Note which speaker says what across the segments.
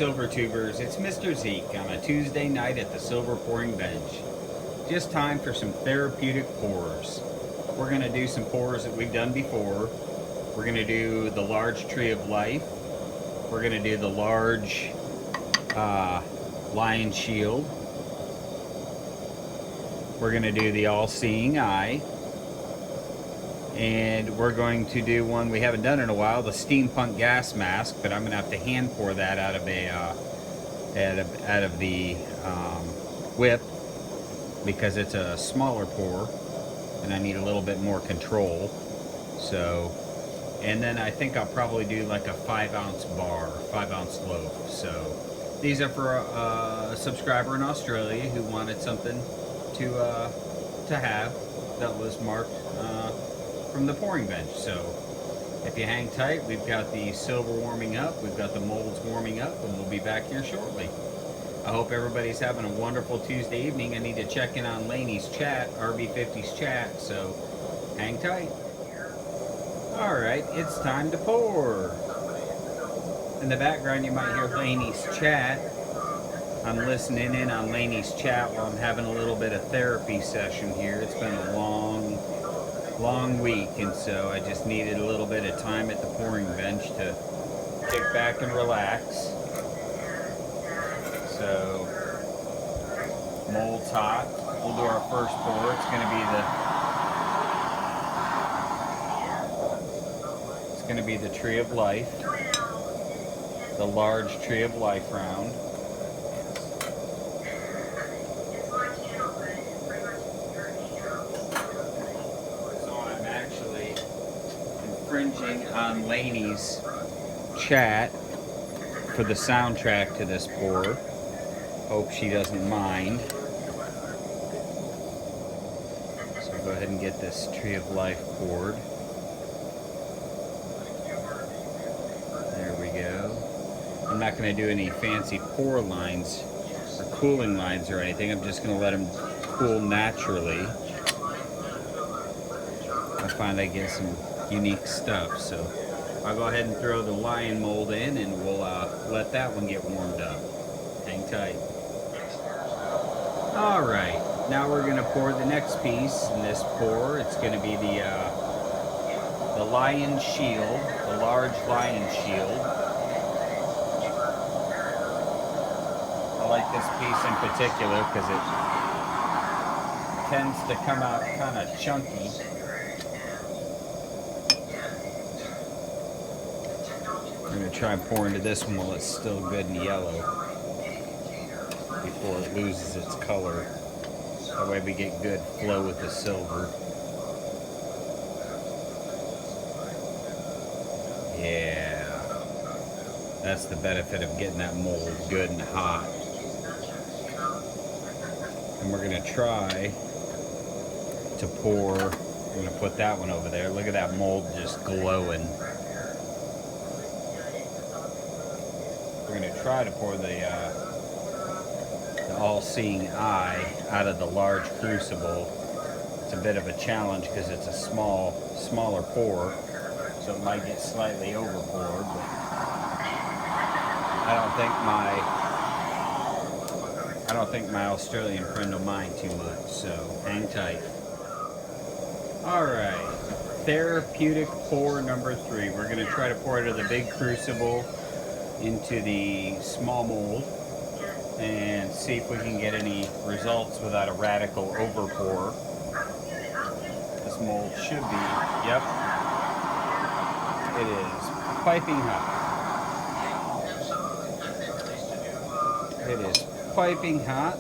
Speaker 1: Silver Tubers, it's Mr. Zeke on a Tuesday night at the Silver Pouring Bench. Just time for some therapeutic pours. We're going to do some pours that we've done before. We're going to do the large Tree of Life. We're going to do the large Lion Shield. We're going to do the All-Seeing Eye. And we're going to do one we haven't done in a while, the Steampunk Gas Mask, but I'm going to have to hand pour that out of the whip because it's a smaller pour and I need a little bit more control. So, and then I think I'll probably do like a 5-ounce bar, 5-ounce loaf. So these are for a subscriber in Australia who wanted something to have that was marked from the pouring bench. So if you hang tight, we've got the silver warming up, we've got the molds warming up, and we'll be back here shortly. I hope everybody's having a wonderful Tuesday evening. I need to check in on Laney's chat, RB50's chat, so hang tight. Alright, it's time to pour. In the background you might hear Laney's chat. I'm listening in on Laney's chat while I'm having a little bit of therapy session here. It's been a long week, and so I just needed a little bit of time at the pouring bench to kick back and relax. So mold's hot. We'll do our first pour. It's going to be the Tree of Life, the large Tree of Life round. Infringing on Laney's chat for the soundtrack to this pour. Hope she doesn't mind. So go ahead and get this Tree of Life poured. There we go. I'm not going to do any fancy pour lines or cooling lines or anything. I'm just going to let them cool naturally. I find I get some unique stuff, so I'll go ahead and throw the lion mold in and we'll let that one get warmed up. Hang tight. Alright, now we're going to pour the next piece in this pour. It's going to be the Lion Shield, the large Lion Shield. I like this piece in particular because it tends to come out kind of chunky. I'm going to try and pour into this one while it's still good and yellow before it loses its color. That way we get good flow with the silver. Yeah, that's the benefit of getting that mold good and hot. And we're going to try to pour, I'm going to put that one over there. Look at that mold just glowing. We're going to try to pour the All-Seeing Eye out of the large crucible. It's a bit of a challenge because it's a smaller pour, so it might get slightly over poured. But I don't think my Australian friend will mind too much. So hang tight. All right, therapeutic pour number 3. We're going to try to pour it out of the big crucible into the small mold and see if we can get any results without a radical overpour. This mold should be, yep, it is piping hot. It is piping hot,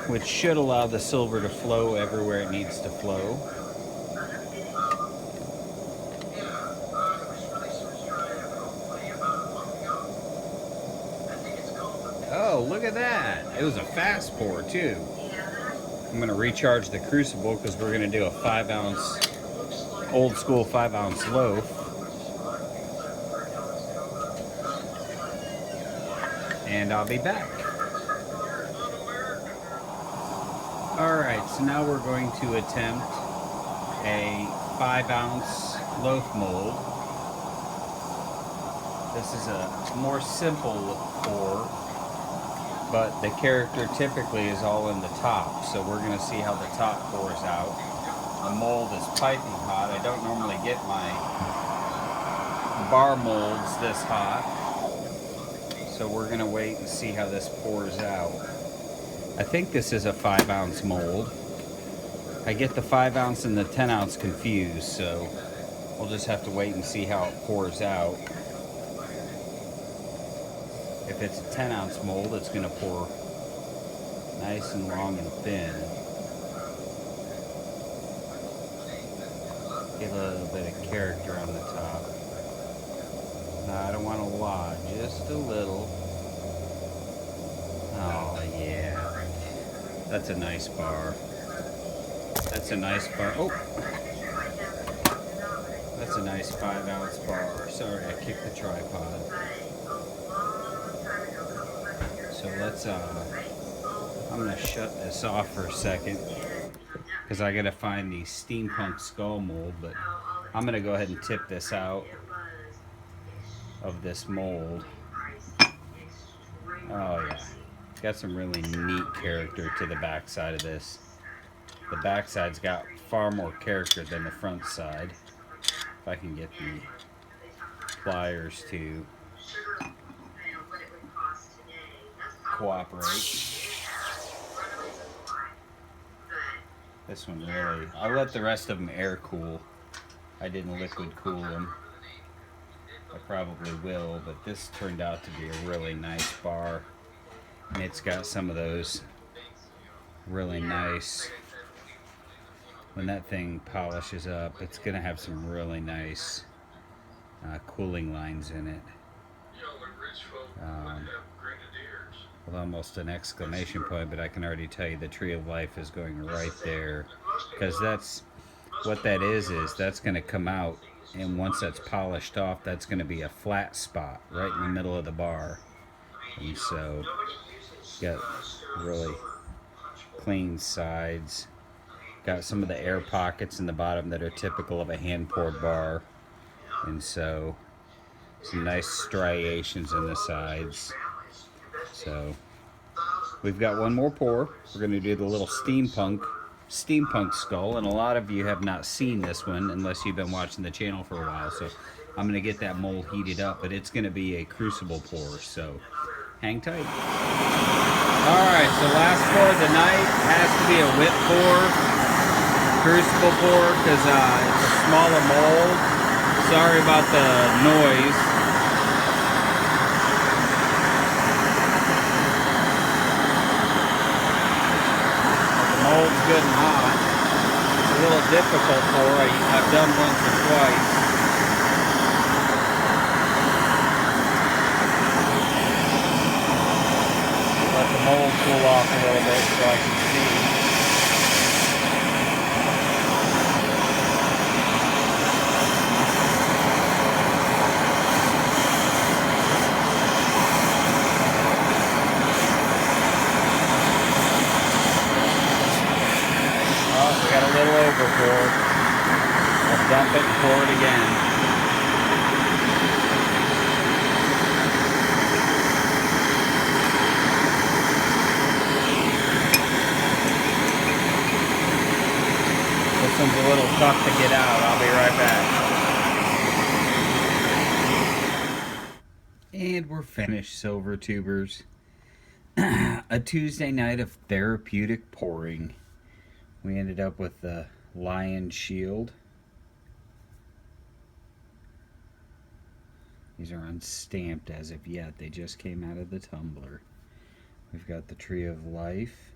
Speaker 1: which should allow the silver to flow everywhere it needs to flow. Oh, look at that. It was a fast pour, too. I'm going to recharge the crucible because we're going to do a 5-ounce, old school 5-ounce loaf. And I'll be back. Alright, so now we're going to attempt a 5-ounce loaf mold. This is a more simple pour, but the character typically is all in the top, so we're going to see how the top pours out. The mold is piping hot. I don't normally get my bar molds this hot, so we're going to wait and see how this pours out. I think this is a 5-ounce mold. I get the 5-ounce and the 10-ounce confused, so we'll just have to wait and see how it pours out. If it's a 10-ounce mold, it's going to pour nice and long and thin. Get a little bit of character on the top. No, I don't want a lot, just a little. Oh yeah, that's a nice bar. That's a nice bar. Oh, that's a nice 5-ounce bar. Sorry, I kicked the tripod. So let's I'm gonna shut this off for a second because I gotta find the steampunk skull mold, but I'm gonna go ahead and tip this out of this mold. Oh yeah, got some really neat character to the back side of this. The back side's got far more character than the front side. If I can get the pliers to cooperate. This one really, I let the rest of them air cool. I didn't liquid cool them. I probably will, but this turned out to be a really nice bar. And it's got some of those really nice, when that thing polishes up, it's going to have some really nice cooling lines in it. With almost an exclamation point, but I can already tell you the Tree of Life is going right there, because that's what that is that's going to come out, and once that's polished off, that's going to be a flat spot right in the middle of the bar. And so got really clean sides, got some of the air pockets in the bottom that are typical of a hand poured bar, and so some nice striations in the sides. So we've got one more pour. We're going to do the little steampunk skull, and a lot of you have not seen this one unless you've been watching the channel for a while. So I'm going to get that mold heated up, but it's going to be a crucible pour. So hang tight. All right, so last pour of the night has to be a whip pour, crucible pour, because it's a smaller mold. Sorry about the noise. Mold's good and hot. It's a little difficult for I've done once or twice. Let the mold cool off a little bit so I can see. Got a little overboard. I'll dump it and pour it again. This one's a little tough to get out. I'll be right back. And we're finished, Silver Tubers. A Tuesday night of therapeutic pouring. We ended up with the Lion Shield. These are unstamped as of yet. They just came out of the tumbler. We've got the Tree of Life.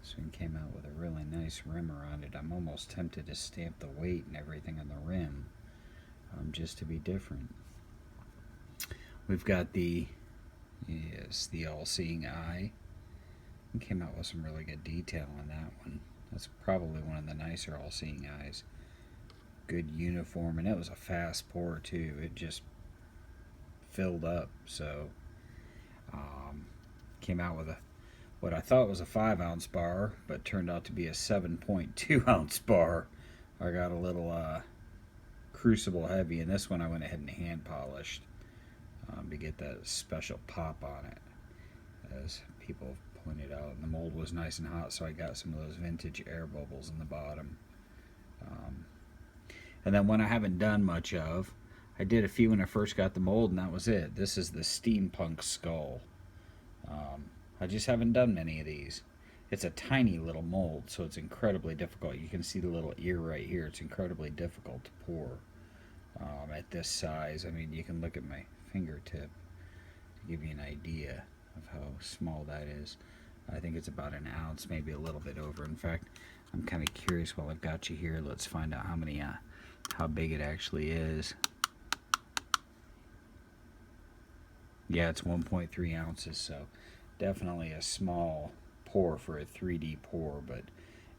Speaker 1: This one came out with a really nice rim around it. I'm almost tempted to stamp the weight and everything on the rim, just to be different. We've got the All-Seeing Eye. Came out with some really good detail on that one. That's probably one of the nicer All-Seeing Eyes. Good uniform, and it was a fast pour too. It just filled up. So came out with what I thought was a 5-ounce bar, but turned out to be a 7.2-ounce bar. I got a little Crucible Heavy, and this one I went ahead and hand polished to get that special pop on it, as people have pointed out. And the mold was nice and hot, so I got some of those vintage air bubbles in the bottom. And then one I haven't done much of, I did a few when I first got the mold, and that was it. This is the Steampunk Skull. I just haven't done many of these. It's a tiny little mold, so it's incredibly difficult. You can see the little ear right here. It's incredibly difficult to pour at this size. I mean, you can look at my fingertip to give you an idea of how small that is. I think it's about an ounce, maybe a little bit over. In fact, I'm kind of curious while I've got you here. Let's find out how big it actually is. Yeah, it's 1.3 ounces, so definitely a small pour for a 3D pour, but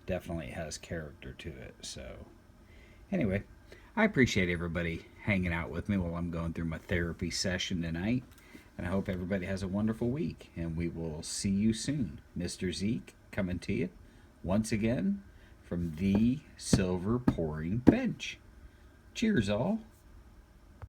Speaker 1: definitely has character to it. So anyway, I appreciate everybody hanging out with me while I'm going through my therapy session tonight, and I hope everybody has a wonderful week, and we will see you soon. Mr. Zeke coming to you once again from the Silver Pouring Bench. Cheers all.